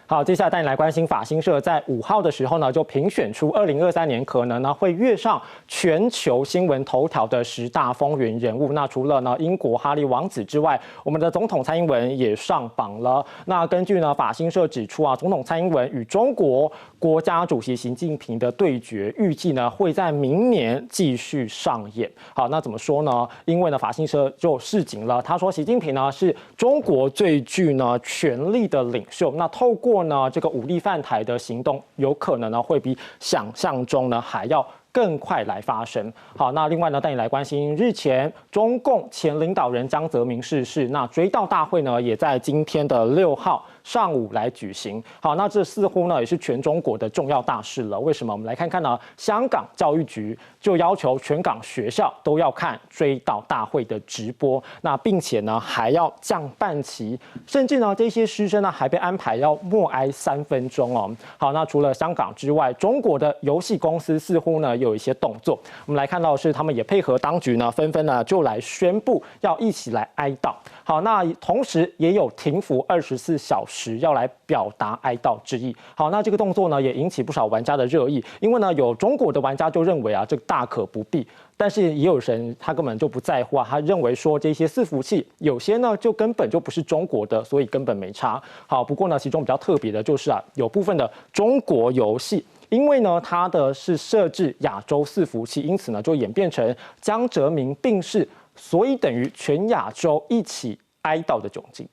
好，接下来带你来关心法新社在5号的时候呢，就评选出2023年可能呢会跃上全球新闻头条的10大风云人物。那除了呢英国哈利王子之外，我们的总统蔡英文也上榜了。那根据呢法新社指出啊，总统蔡英文与中国国家主席习近平的对决，预计呢会在明年继续上演。好，那怎么说呢？因为呢法新社就示警了，他说习近平呢是中国最具呢权力的领袖，那透过这个武力犯台的行动，有可能呢会比想象中呢还要更快来发生。好，那另外呢，带你来关心日前中共前领导人江泽民逝世，那追悼大会呢也在今天的6号上午来举行。好，那这似乎呢也是全中国的重要大事了。为什么？我们来看看呢，香港教育局就要求全港学校都要看追悼大会的直播，那并且呢还要降半旗，甚至呢这些师生呢还被安排要默哀3分钟哦。好，那除了香港之外，中国的游戏公司似乎呢有一些动作。我们来看到的是，他们也配合当局呢，纷纷呢就来宣布要一起来哀悼。好，那同时也有停服24小时，要来表达哀悼之意。好，那这个动作呢也引起不少玩家的热议，因为呢有中国的玩家就认为啊，这个大可不必。但是也有人他根本就不在乎啊，他认为说这些伺服器有些呢就根本就不是中国的，所以根本没差。好，不过呢其中比较特别的就是啊，有部分的中国游戏，因为呢它的是设置亚洲伺服器，因此呢就演变成江泽民病逝，所以等于全亚洲一起哀悼的窘境。